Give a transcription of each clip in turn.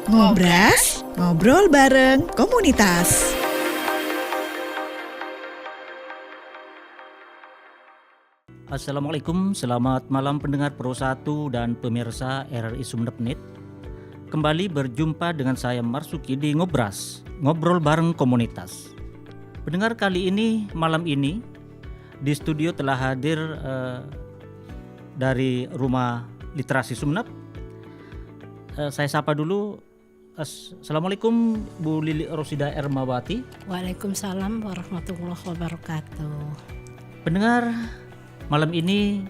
Ngobras, ngobrol bareng komunitas. Assalamualaikum, selamat malam pendengar Pro 1 dan pemirsa RRI Sumeneb. Kembali berjumpa dengan saya Marsuki di Ngobras, ngobrol bareng komunitas. Pendengar, kali ini, malam ini, di studio telah hadir dari Rumah Literasi Sumeneb. Saya sapa dulu. Assalamualaikum Bu Lili Rosida Ermawati. Waalaikumsalam warahmatullahi wabarakatuh. Pendengar, malam ini,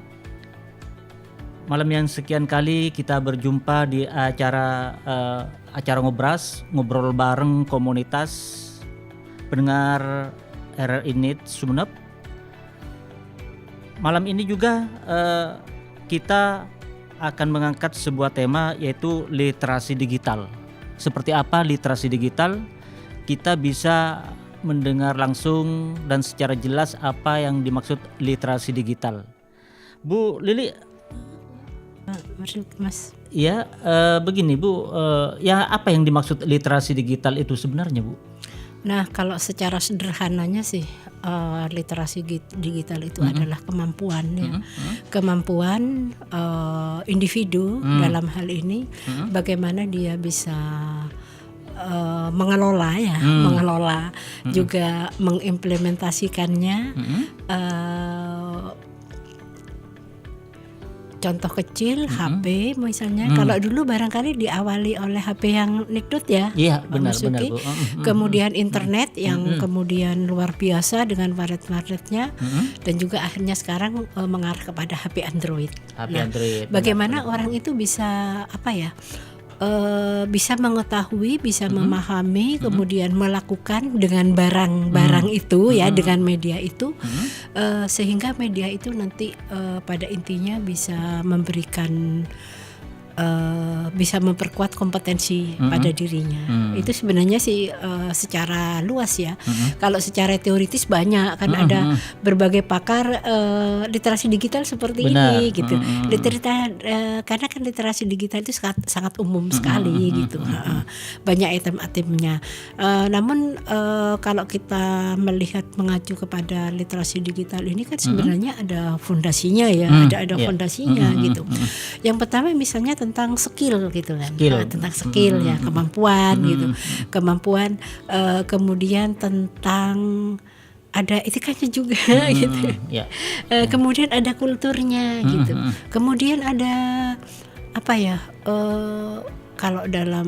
malam yang sekian kali kita berjumpa di acara Ngobras, ngobrol bareng komunitas pendengar RRI Net Sumeneb. Malam ini juga kita akan mengangkat sebuah tema, yaitu literasi digital. Seperti apa literasi digital? Kita bisa mendengar langsung dan secara jelas apa yang dimaksud literasi digital. Bu Lili, Mas. Ya, begini Bu, ya apa yang dimaksud literasi digital itu sebenarnya, Bu? Nah, kalau secara sederhananya sih literasi digital itu adalah kemampuan ya, kemampuan individu dalam hal ini bagaimana dia bisa mengelola ya, mengelola juga mengimplementasikannya. Contoh kecil HP misalnya, kalau dulu barangkali diawali oleh HP yang nikdut ya, iya benar Bu. Kemudian internet yang kemudian luar biasa dengan warnet-warnetnya, dan juga akhirnya sekarang mengarah kepada HP Android. Android. Bagaimana orang itu bisa bisa mengetahui, bisa memahami, kemudian melakukan dengan barang-barang itu ya, dengan media itu, sehingga media itu nanti pada intinya bisa memberikan bisa memperkuat kompetensi pada dirinya. Itu sebenarnya sih secara luas ya. Kalau secara teoritis banyak kan, ada berbagai pakar literasi digital seperti ini gitu. Karena kan literasi digital itu sangat umum sekali gitu. Banyak item-itemnya. Namun kalau kita melihat mengacu kepada literasi digital ini kan sebenarnya ada fondasinya ya, ada fondasinya gitu. Yang pertama misalnya tentang skill gitu kan, tentang skill ya, kemampuan gitu, kemampuan, kemudian tentang ada etikanya juga gitu, kemudian ada kulturnya gitu, kemudian ada apa ya, kalau dalam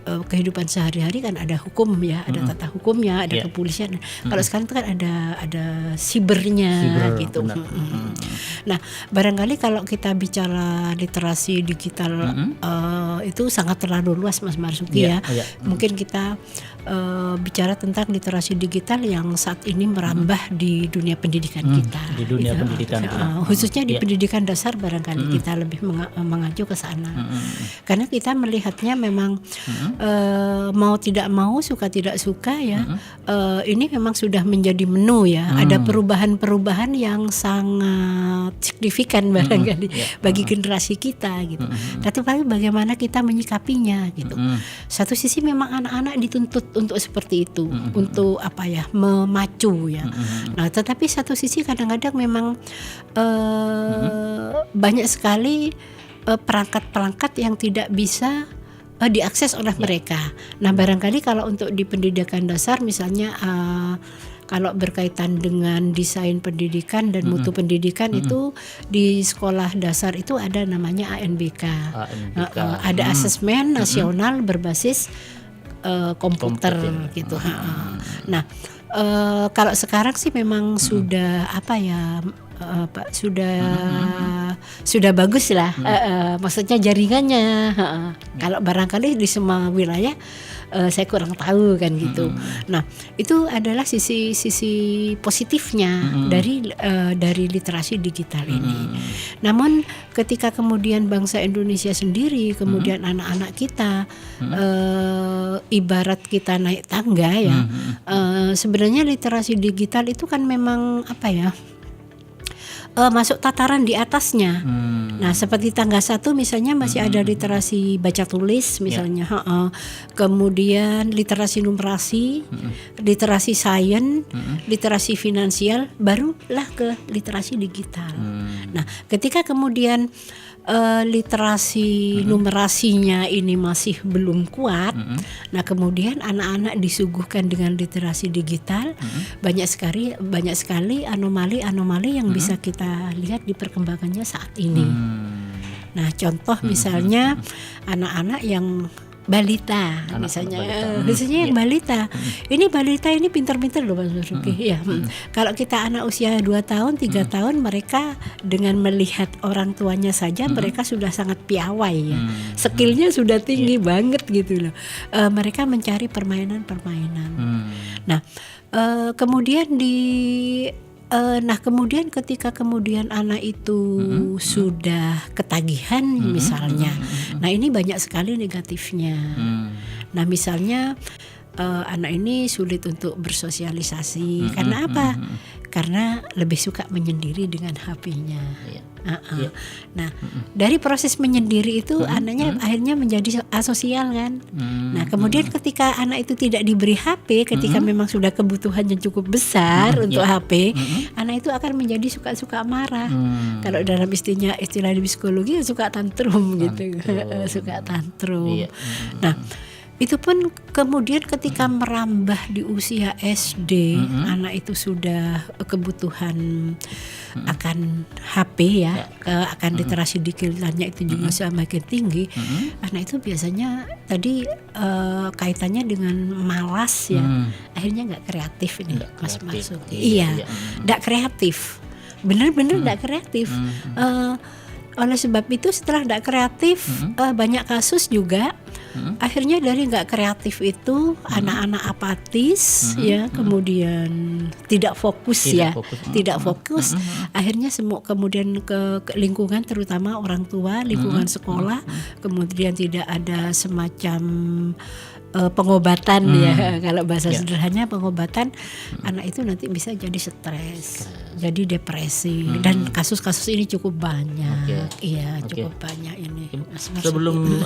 kehidupan sehari-hari kan ada hukum ya, ada tata hukumnya, ada kepolisian. Kalau sekarang itu kan ada sibernya gitu. Nah, barangkali kalau kita bicara literasi digital itu sangat terlalu luas Mas Marsuki ya. Mungkin kita bicara tentang literasi digital yang saat ini merambah di dunia pendidikan kita. Di dunia pendidikan. Khususnya di pendidikan dasar barangkali kita lebih mengacu ke sana. Karena kita melihatnya memang mau tidak mau, suka tidak suka ya, ini memang sudah menjadi menu ya. Ada perubahan-perubahan yang sangat signifikan barangkali bagi generasi kita gitu. Tapi bagaimana kita menyikapinya gitu. Satu sisi memang anak-anak dituntut untuk seperti itu, untuk apa ya, memacu ya. Nah, tetapi satu sisi kadang-kadang memang banyak sekali perangkat-perangkat yang tidak bisa diakses oleh mereka. Nah, barangkali kalau untuk di pendidikan dasar misalnya, kalau berkaitan dengan desain pendidikan dan mutu pendidikan itu di sekolah dasar itu ada namanya ANBK. Ada asesmen nasional berbasis komputer gitu. Nah, kalau sekarang sih memang sudah apa ya, sudah bagus lah, maksudnya jaringannya. Kalau barangkali di semua wilayah saya kurang tahu kan gitu. Nah, itu adalah sisi positifnya dari literasi digital ini. Namun ketika kemudian bangsa Indonesia sendiri, kemudian anak-anak kita, ibarat kita naik tangga ya, sebenarnya literasi digital itu kan memang apa ya, masuk tataran di atasnya. Nah, seperti tangga 1 misalnya masih ada literasi baca tulis misalnya, kemudian literasi numerasi, literasi sains, literasi finansial, barulah ke literasi digital. Nah, ketika kemudian literasi numerasinya ini masih belum kuat, nah kemudian anak-anak disuguhkan dengan literasi digital, banyak sekali anomali yang bisa kita lihat di perkembangannya saat ini. Nah, contoh misalnya anak-anak yang balita, misalnya yang balita. Ini balita ini pintar-pintar loh Mas Basuki. Ya. Kalau kita anak usia 2 tahun, 3 tahun, mereka dengan melihat orang tuanya saja mereka sudah sangat piawai ya. Skillnya sudah tinggi banget gitu loh. Mereka mencari permainan-permainan. Nah, kemudian kemudian ketika kemudian anak itu sudah ketagihan misalnya, nah ini banyak sekali negatifnya. Nah misalnya anak ini sulit untuk bersosialisasi, karena apa? Karena lebih suka menyendiri dengan HP-nya. Nah, dari proses menyendiri itu anaknya akhirnya menjadi asosial kan. Nah, kemudian ketika anak itu tidak diberi HP, ketika memang sudah kebutuhannya cukup besar untuk HP, anak itu akan menjadi suka-suka marah. Kalau dalam istilah di psikologi suka tantrum gitu. Suka tantrum. Nah, itu pun kemudian ketika merambah di usia SD, anak itu sudah kebutuhan akan HP ya, akan literasi digitalnya itu juga semakin tinggi. Anak itu biasanya tadi kaitannya dengan malas ya, akhirnya nggak kreatif ini Mas Basuki. Iya, nggak kreatif, bener-bener nggak kreatif. Oleh sebab itu setelah nggak kreatif, banyak kasus juga akhirnya dari nggak kreatif itu anak-anak apatis ya, kemudian tidak fokus. Akhirnya semua kemudian ke lingkungan, terutama orang tua, lingkungan sekolah, kemudian tidak ada semacam pengobatan ya, kalau bahasa sederhananya pengobatan, anak itu nanti bisa jadi stres, jadi depresi, dan kasus-kasus ini cukup banyak. Cukup banyak ini. Sebelum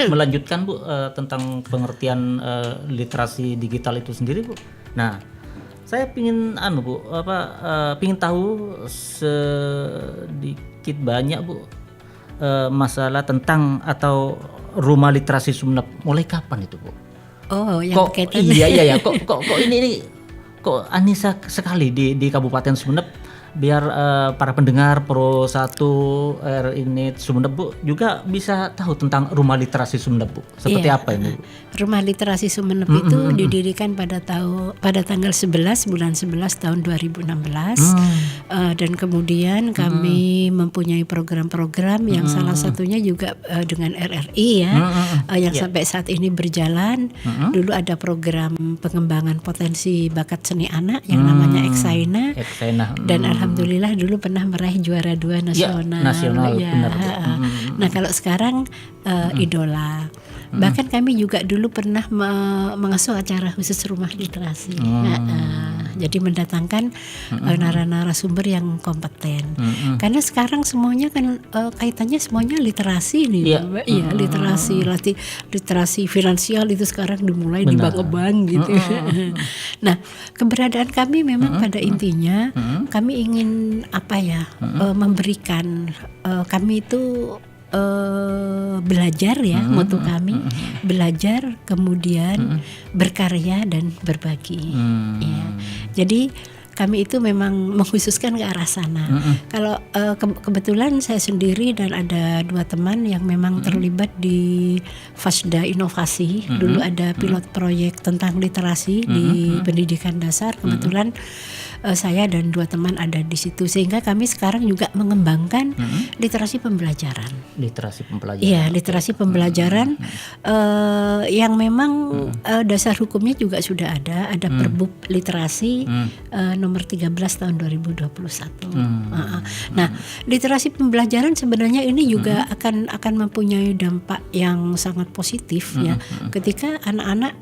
melanjutkan Bu tentang pengertian literasi digital itu sendiri Bu. Nah, saya pingin pingin tahu sedikit banyak Bu masalah tentang atau rumah literasi Sumeneb. Mulai kapan itu Bu? Oh, yang kok iya kok ini kok aneh sekali di Kabupaten Sumeneb. Biar para pendengar Pro 1 ini Sumeneb Bu juga bisa tahu tentang rumah literasi Sumeneb Bu. Seperti apa ini Bu? Rumah literasi Sumeneb itu didirikan pada tanggal 11 bulan 11 tahun 2016. Dan kemudian kami mempunyai program-program yang salah satunya juga dengan RRI ya, yang sampai saat ini berjalan. Dulu ada program pengembangan potensi bakat seni anak yang namanya Eksaina. Dan alhamdulillah dulu pernah meraih juara 2 nasional. Benar. Nah, kalau sekarang Idola. Bahkan kami juga dulu pernah mengasuh acara khusus rumah literasi. Jadi mendatangkan narasumber yang kompeten. Karena sekarang semuanya kan kaitannya semuanya literasi nih. Literasi finansial itu sekarang dimulai di bank-bank gitu. Nah, keberadaan kami memang pada intinya kami ingin memberikan, kami itu belajar ya, moto kami belajar kemudian berkarya dan berbagi. Ya. Jadi kami itu memang mengkhususkan ke arah sana. Kalau kebetulan saya sendiri dan ada 2 teman yang memang terlibat di Fasda Inovasi. Dulu ada pilot proyek tentang literasi di pendidikan dasar. Kebetulan saya dan 2 teman ada di situ, sehingga kami sekarang juga mengembangkan literasi pembelajaran. Iya, literasi pembelajaran yang memang dasar hukumnya juga sudah ada Perbub Literasi nomor 13 tahun 2021. Nah, literasi pembelajaran sebenarnya ini juga akan mempunyai dampak yang sangat positif ya, ketika anak-anak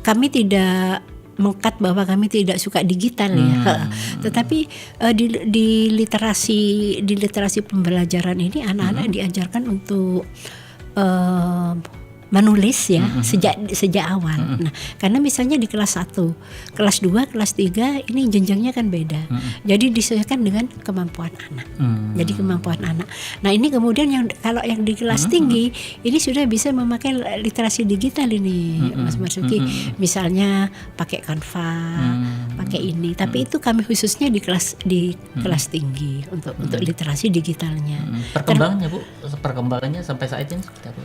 kami tidak mengkat bahwa kami tidak suka digital ya. Tetapi di literasi pembelajaran ini anak-anak diajarkan untuk menulis ya sejak awal. Nah, karena misalnya di kelas 1, kelas 2, kelas 3 ini jenjangnya kan beda. Jadi disesuaikan dengan kemampuan anak. Jadi kemampuan anak. Nah, ini kemudian kalau yang di kelas tinggi ini sudah bisa memakai literasi digital ini, Mas Marzuki. Misalnya pakai Canva, pakai ini. Tapi itu kami khususnya di kelas tinggi untuk literasi digitalnya. Perkembangannya Bu, perkembangannya sampai saat ini seperti apa?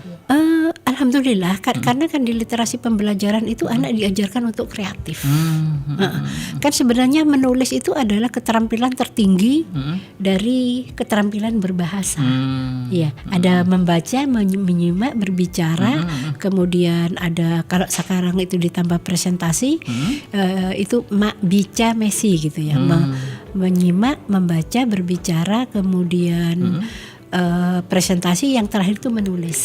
Alhamdulillah, karena kan di literasi pembelajaran itu anak diajarkan untuk kreatif. Kan sebenarnya menulis itu adalah keterampilan tertinggi dari keterampilan berbahasa. Ya, ada membaca, menyimak, berbicara, kemudian ada kalau sekarang itu ditambah presentasi, itu bica mesi gitu ya, menyimak, membaca, berbicara, kemudian presentasi, yang terakhir itu menulis.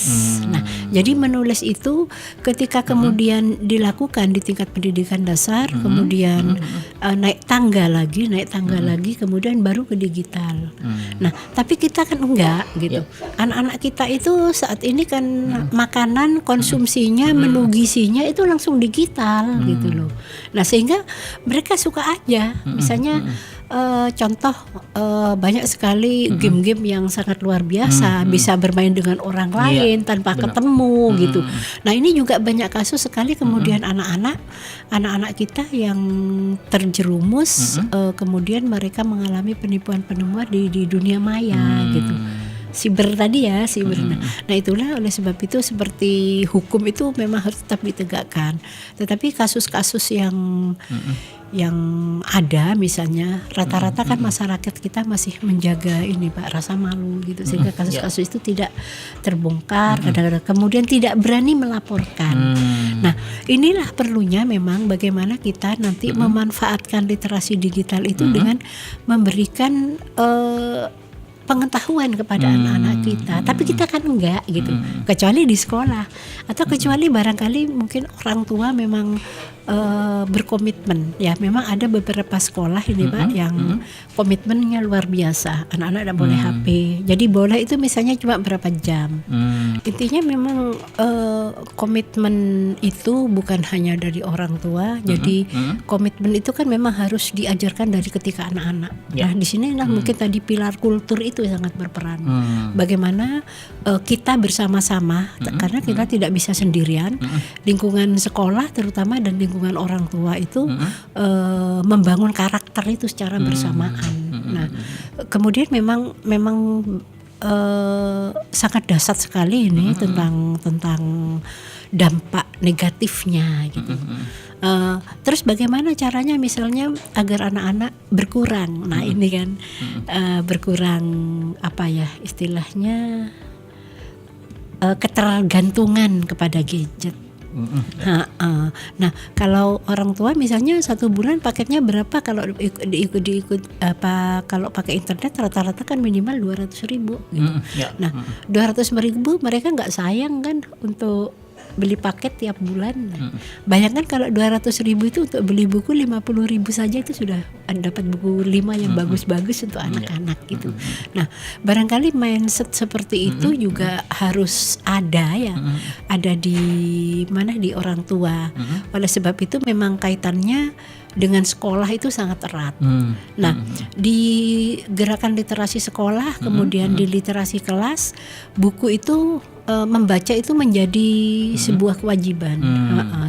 Nah, jadi menulis itu ketika kemudian dilakukan di tingkat pendidikan dasar, kemudian naik tangga lagi, kemudian baru ke digital. Nah, tapi kita kan enggak gitu. Anak-anak kita itu saat ini kan makanan konsumsinya, menu gizinya itu langsung digital gitu loh. Nah, sehingga mereka suka aja. Misalnya contoh banyak sekali game-game yang sangat luar biasa, bisa bermain dengan orang lain tanpa ketemu gitu. Nah, ini juga banyak kasus sekali kemudian anak-anak kita yang terjerumus, kemudian mereka mengalami penipuan-penipuan di dunia maya gitu. Siber tadi ya, siber. Nah, itulah oleh sebab itu seperti hukum itu memang harus tetap ditegakkan. Tetapi kasus-kasus yang ada misalnya rata-rata kan masyarakat kita masih menjaga ini Pak, rasa malu gitu, sehingga kasus-kasus itu tidak terbongkar, kadang-kadang kemudian tidak berani melaporkan. Nah, inilah perlunya memang bagaimana kita nanti memanfaatkan literasi digital itu dengan memberikan pengetahuan kepada anak-anak kita. Tapi kita kan enggak gitu, kecuali di sekolah, atau kecuali barangkali mungkin orang tua memang berkomitmen ya. Memang ada beberapa sekolah ini Pak yang komitmennya luar biasa, anak-anak tidak boleh HP, jadi boleh itu misalnya cuma berapa jam. Intinya memang komitmen itu bukan hanya dari orang tua, jadi komitmen itu kan memang harus diajarkan dari ketika anak-anak. Nah, di sini mungkin tadi pilar kultur itu sangat berperan. Bagaimana kita bersama-sama, karena kita tidak bisa sendirian, lingkungan sekolah terutama dan lingkungan orang tua itu membangun karakter itu secara bersamaan. Nah, kemudian memang sangat dahsyat sekali ini tentang dampak negatifnya gitu. Terus bagaimana caranya misalnya agar anak-anak berkurang? Nah, ini kan berkurang apa ya istilahnya, ketergantungan kepada gadget. Nah, kalau orang tua misalnya 1 bulan paketnya berapa, kalau diikut apa, kalau pakai internet rata-rata kan minimal 200.000 gitu. Nah, 200.000 mereka nggak sayang kan untuk beli paket tiap bulan. Bayangkan kalau 200.000 itu untuk beli buku 50.000 saja itu sudah dapat buku 5 yang bagus-bagus untuk anak-anak gitu. Nah, barangkali mindset seperti itu juga harus ada ya, ada di mana, di orang tua. Oleh sebab itu memang kaitannya dengan sekolah itu sangat erat. Nah, di gerakan literasi sekolah, kemudian di literasi kelas, buku itu membaca itu menjadi sebuah kewajiban,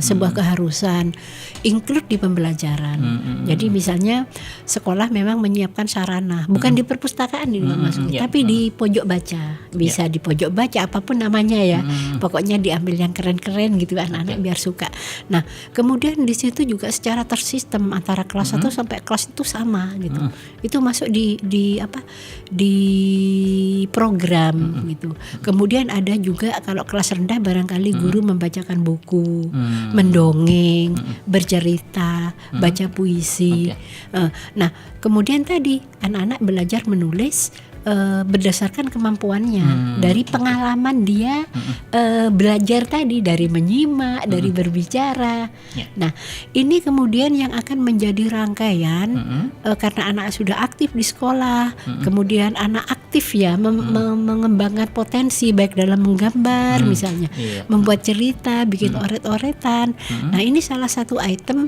sebuah keharusan, include di pembelajaran. Jadi misalnya sekolah memang menyiapkan sarana, bukan di perpustakaan ini tapi di pojok baca, bisa di pojok baca apapun namanya ya, pokoknya diambil yang keren-keren gitu anak-anak biar suka. Nah, kemudian di situ juga secara tersistem antara kelas 1 sampai kelas itu sama gitu. Itu masuk di program gitu. Kemudian ada juga kalau kelas rendah barangkali guru membacakan buku, mendongeng, bercerita, baca puisi. Nah, kemudian tadi anak-anak belajar menulis, berdasarkan kemampuannya, dari pengalaman dia belajar tadi, dari menyimak, dari berbicara. Nah, ini kemudian yang akan menjadi rangkaian karena anak sudah aktif di sekolah, kemudian anak aktif ya mengembangkan potensi baik dalam menggambar misalnya, membuat cerita, bikin oret-oretan. Nah, ini salah satu item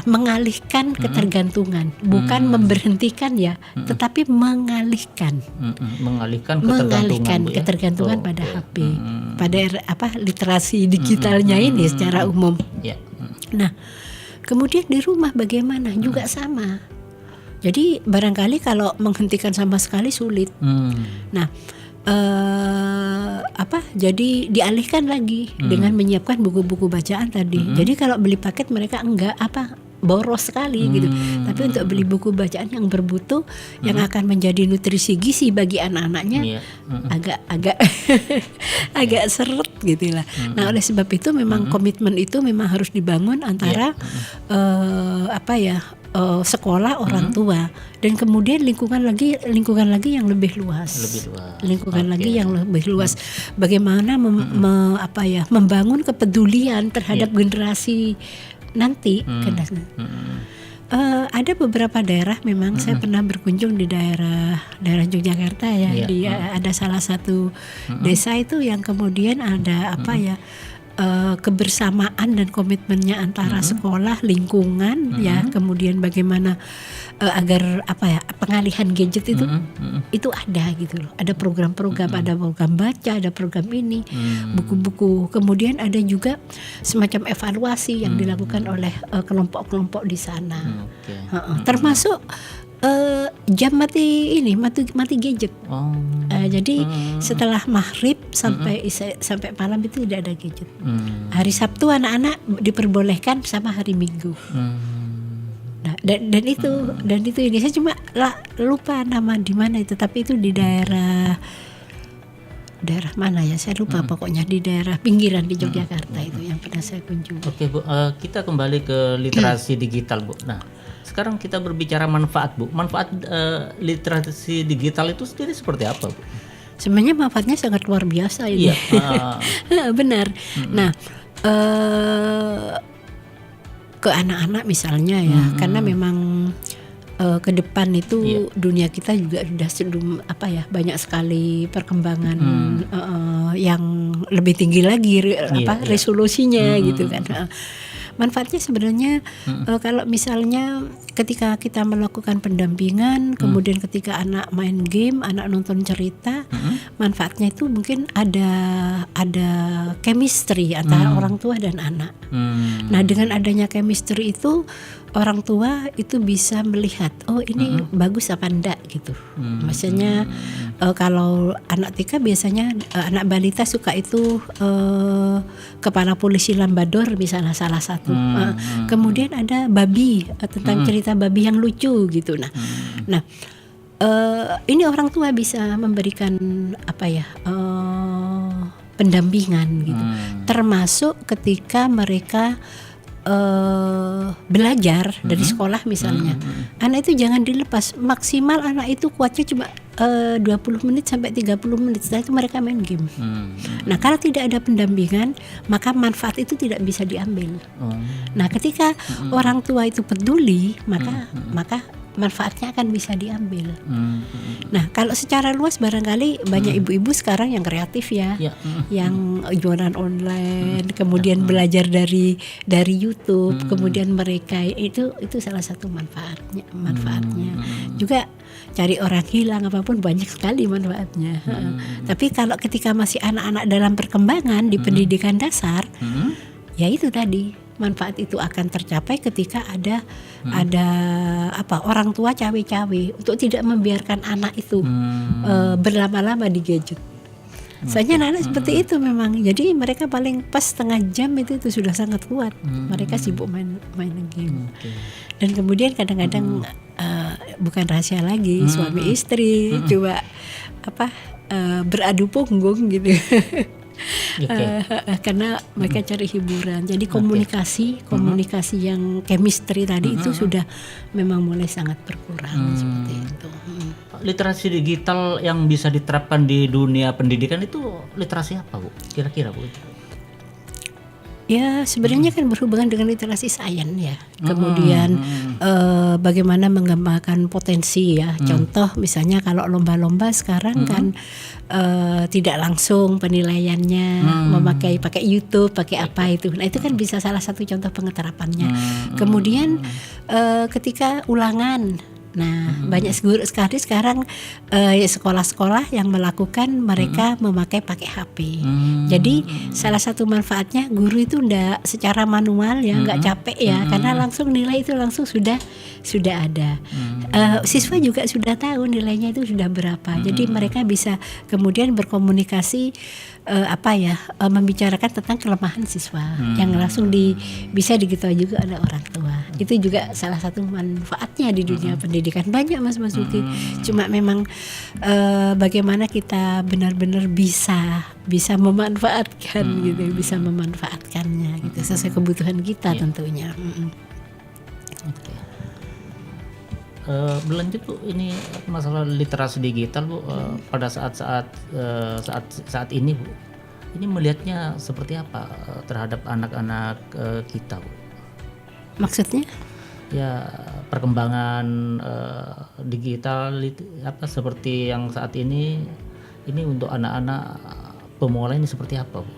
mengalihkan ketergantungan, bukan memberhentikan ya, tetapi mengalihkan ketergantungan pada HP, pada literasi digitalnya ini secara umum. Nah, kemudian di rumah bagaimana? Juga sama. Jadi barangkali kalau menghentikan sama sekali sulit. Nah, jadi dialihkan lagi dengan menyiapkan buku-buku bacaan tadi. Jadi kalau beli paket mereka enggak boros sekali gitu. Tapi untuk beli buku bacaan yang bermutu yang akan menjadi nutrisi gizi bagi anak-anaknya agak seret gitu lah. Nah, oleh sebab itu memang komitmen itu memang harus dibangun antara sekolah, orang tua, dan kemudian lingkungan lagi yang lebih luas. Lagi yang lebih luas. Bagaimana membangun kepedulian terhadap generasi nanti. Ada beberapa daerah memang saya pernah berkunjung di daerah Yogyakarta ya. Ada salah satu desa itu yang kemudian ada kebersamaan dan komitmennya antara sekolah, lingkungan ya, kemudian bagaimana agar pengalihan gadget itu ada gitu loh. Ada program-program, ada program baca, ada program ini, buku-buku. Kemudian ada juga semacam evaluasi yang dilakukan oleh kelompok-kelompok di sana. Termasuk jam mati gadget. Jadi setelah maghrib sampai malam itu tidak ada gadget. Hari Sabtu anak-anak diperbolehkan sama hari Minggu. Nah, dan itu ini saya cuma lupa nama di mana itu, tapi itu di daerah mana ya, saya lupa. Pokoknya di daerah pinggiran di Yogyakarta itu yang pernah saya kunjungi. Oke Bu, kita kembali ke literasi digital Bu. Nah, sekarang kita berbicara manfaat Bu. Manfaat literasi digital itu sendiri seperti apa Bu? Sebenarnya manfaatnya sangat luar biasa ini. Benar. Nah, ke anak-anak misalnya ya, karena memang ke depan itu dunia kita juga sudah banyak sekali perkembangan yang lebih tinggi lagi resolusinya gitu kan. Manfaatnya sebenarnya kalau misalnya ketika kita melakukan pendampingan, kemudian ketika anak main game, anak nonton cerita, manfaatnya itu mungkin ada chemistry antara orang tua dan anak. Nah, dengan adanya chemistry itu orang tua itu bisa melihat, oh ini bagus apa enggak gitu. Maksudnya kalau anak TK biasanya anak balita suka itu Kepala Polisi Lambador misalnya salah satu. Kemudian ada babi, tentang cerita babi yang lucu gitu. Nah, ini orang tua bisa memberikan pendampingan gitu. Termasuk ketika mereka belajar dari sekolah misalnya, anak itu jangan dilepas, maksimal anak itu kuatnya cuma 20 menit sampai 30 menit, setelah itu mereka main game. Nah, kalau tidak ada pendampingan, maka manfaat itu tidak bisa diambil. Nah, ketika orang tua itu peduli, maka manfaatnya akan bisa diambil. Nah, kalau secara luas barangkali banyak ibu-ibu sekarang yang kreatif ya, yang jualan online, kemudian belajar dari YouTube, kemudian mereka itu salah satu manfaatnya. Juga cari orang hilang apapun banyak sekali manfaatnya. Tapi kalau ketika masih anak-anak dalam perkembangan di pendidikan dasar, ya itu tadi. Manfaat itu akan tercapai ketika ada orang tua cawe-cawe untuk tidak membiarkan anak itu berlama-lama di gadget. Soalnya anak-anak seperti itu memang. Jadi mereka paling pas setengah jam itu sudah sangat kuat. Mereka sibuk main game. Dan kemudian kadang-kadang bukan rahasia lagi, suami istri coba beradu punggung gitu. Karena mereka cari hiburan. Jadi komunikasi yang chemistry tadi itu sudah memang mulai sangat berkurang seperti itu. literasi digital yang bisa diterapkan di dunia pendidikan itu literasi apa, Bu? Kira-kira, Bu? Ya sebenarnya kan berhubungan dengan literasi sains ya. Kemudian bagaimana mengembangkan potensi ya. Contoh misalnya kalau lomba-lomba sekarang kan tidak langsung penilaiannya pakai YouTube, pakai apa itu. Nah itu kan bisa salah satu contoh pengeterapannya. Kemudian ketika ulangan. Nah, banyak guru sekali sekarang sekolah-sekolah yang melakukan mereka pakai HP. Jadi salah satu manfaatnya guru itu ndak secara manual ya, nggak capek ya, karena langsung nilai itu langsung sudah ada. Siswa juga sudah tahu nilainya itu sudah berapa. Jadi mereka bisa kemudian berkomunikasi membicarakan tentang kelemahan siswa yang langsung bisa diketahui juga oleh orang tua. Itu juga salah satu manfaatnya di dunia pendidikan. Banyak Mas Uki. Cuma memang bagaimana kita benar-benar bisa memanfaatkan gitu, bisa memanfaatkannya gitu sesuai kebutuhan kita tentunya. Oke. Berlanjut Bu, ini masalah literasi digital Bu, pada saat ini Bu, ini melihatnya seperti apa terhadap anak-anak kita Bu? Maksudnya? Ya perkembangan digital seperti yang saat ini untuk anak-anak pemula ini seperti apa Bu?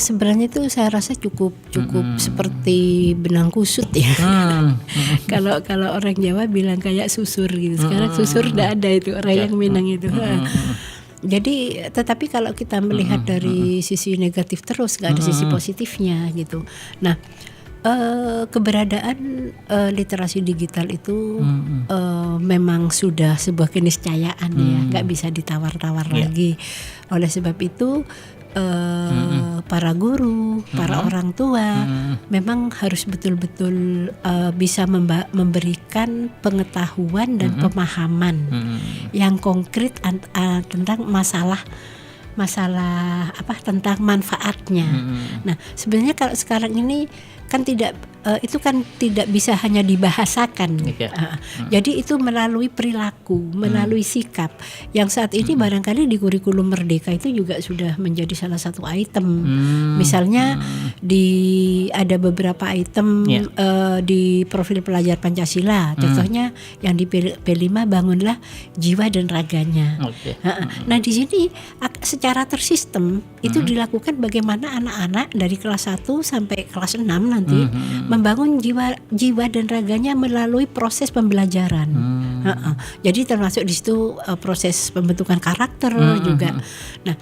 Sebenarnya itu saya rasa cukup seperti benang kusut ya. Kalau orang Jawa bilang kayak susur gitu. Sekarang susur udah ada itu orang yang Minang itu. Jadi tetapi kalau kita melihat dari sisi negatif terus, nggak ada sisi positifnya gitu. Nah keberadaan literasi digital itu memang sudah sebuah keniscayaan ya, nggak bisa ditawar-tawar lagi. Oleh sebab itu para guru, para orang tua memang harus betul-betul bisa memberikan pengetahuan dan pemahaman yang konkret tentang masalah tentang manfaatnya. Nah, sebenarnya kalau sekarang ini kan itu kan tidak bisa hanya dibahasakan. Jadi itu melalui perilaku, melalui sikap yang saat ini barangkali di kurikulum Merdeka itu juga sudah menjadi salah satu item. Misalnya ada beberapa item di profil pelajar Pancasila. Contohnya yang di P5 bangunlah jiwa dan raganya. Nah, di sini secara tersistem itu dilakukan bagaimana anak-anak dari kelas 1 sampai kelas 6 nanti membangun jiwa dan raganya melalui proses pembelajaran. Jadi termasuk di situ proses pembentukan karakter juga. Nah,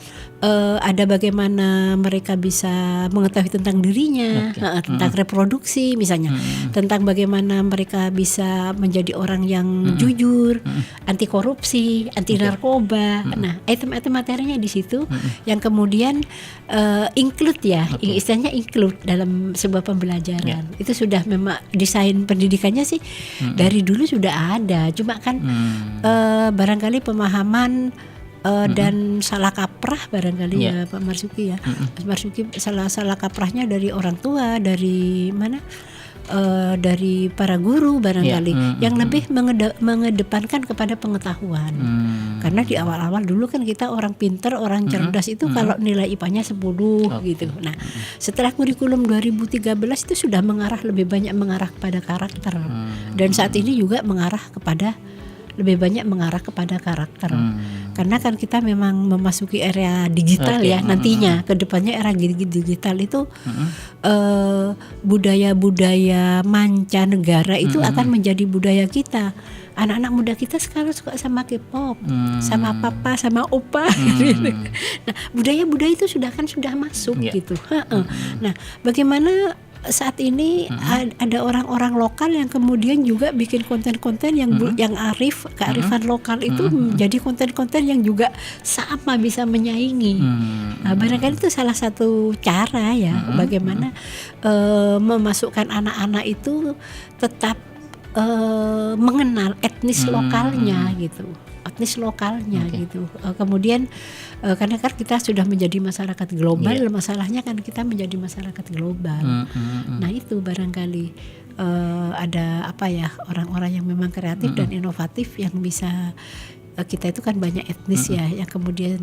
ada bagaimana mereka bisa mengetahui tentang dirinya, tentang reproduksi misalnya, tentang bagaimana mereka bisa menjadi orang yang jujur, anti korupsi, anti narkoba. Nah, item-item materinya di situ yang kemudian include ya, istilahnya include dalam sebuah pembelajaran. Itu sudah memang desain pendidikannya sih dari dulu sudah ada. Cuma kan barangkali pemahaman dan salah kaprah barangkali ya Pak Marzuki ya. Pak Marzuki salah kaprahnya dari orang tua, dari mana? Dari para guru barangkali yang lebih mengedepankan kepada pengetahuan. Karena di awal-awal dulu kan kita orang pinter, orang cerdas itu kalau nilai IPA-nya 10 gitu. Nah, setelah kurikulum 2013 itu sudah lebih banyak mengarah kepada karakter. Dan saat ini juga lebih banyak mengarah kepada karakter. Karena kan kita memang memasuki era digital ya nantinya. Kedepannya era digital itu budaya-budaya mancanegara itu akan menjadi budaya kita. Anak-anak muda kita sekarang suka sama K-pop, sama papa, sama opa. Nah, budaya-budaya itu sudah masuk gitu. Nah, bagaimana saat ini ada orang-orang lokal yang kemudian juga bikin konten-konten yang kearifan lokal itu menjadi konten-konten yang juga sama bisa menyaingi. Nah, barangkali itu salah satu cara ya bagaimana memasukkan anak-anak itu tetap mengenal etnis lokalnya gitu. Gitu. Kemudian karena kan kita sudah menjadi masyarakat global, masalahnya kan kita menjadi masyarakat global. Nah itu barangkali ada apa ya, orang-orang yang memang kreatif dan inovatif yang bisa, kita itu kan banyak etnis ya, yang kemudian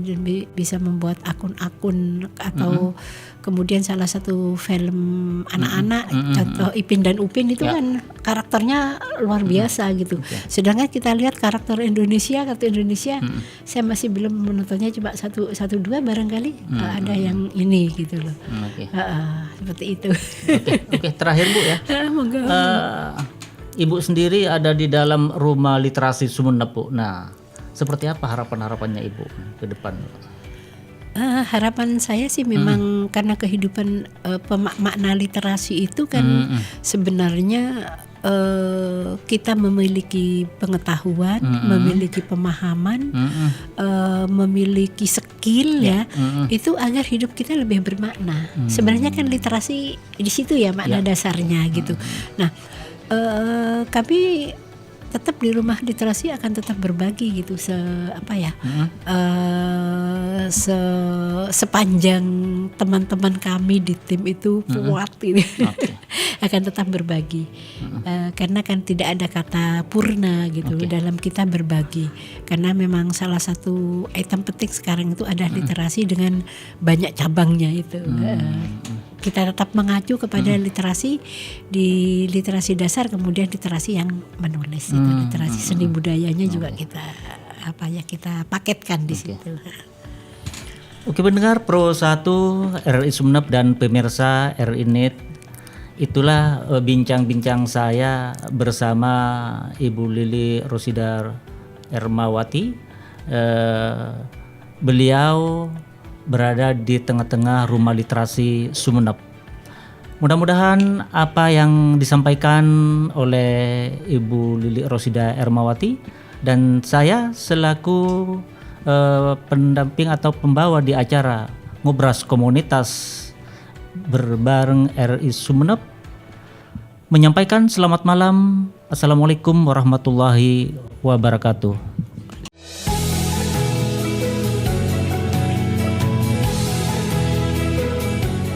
bisa membuat akun-akun atau kemudian salah satu film anak-anak, contoh Ipin dan Upin itu kan karakternya luar biasa gitu. Sedangkan kita lihat karakter Indonesia, kartu Indonesia, saya masih belum menontonnya, cuma satu dua barangkali ada yang ini gitu loh. Seperti itu. Oke, terakhir Bu ya. Monggo. Ibu sendiri ada di dalam Rumah Literasi Sumeneb, Bu. Nah, seperti apa harapan-harapannya Ibu ke depan? Harapan saya sih memang karena kehidupan makna literasi itu kan sebenarnya kita memiliki pengetahuan, memiliki pemahaman, memiliki skill ya, itu agar hidup kita lebih bermakna. Sebenarnya kan literasi di situ ya makna dasarnya gitu. Nah, kami tetap di Rumah Literasi akan tetap berbagi gitu, sepanjang teman-teman kami di tim itu kuat ini akan tetap berbagi, karena kan tidak ada kata purna gitu dalam kita berbagi, karena memang salah satu item penting sekarang itu ada literasi dengan banyak cabangnya itu. Kita tetap mengacu kepada literasi, di literasi dasar, kemudian literasi yang menulis itu, literasi seni budayanya juga kita paketkan di situ. Oke pendengar Pro 1 RRI Sumeneb dan pemirsa RRI Net, itulah bincang-bincang saya bersama Ibu Lili Rosida Ermawati. Beliau berada di tengah-tengah Rumah Literasi Sumeneb. Mudah-mudahan apa yang disampaikan oleh Ibu Lili Rosida Ermawati dan saya selaku pendamping atau pembawa di acara Ngobras Komunitas berbareng RRI Sumeneb menyampaikan selamat malam. Assalamualaikum warahmatullahi wabarakatuh.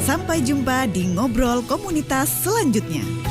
Sampai jumpa di Ngobrol Komunitas selanjutnya.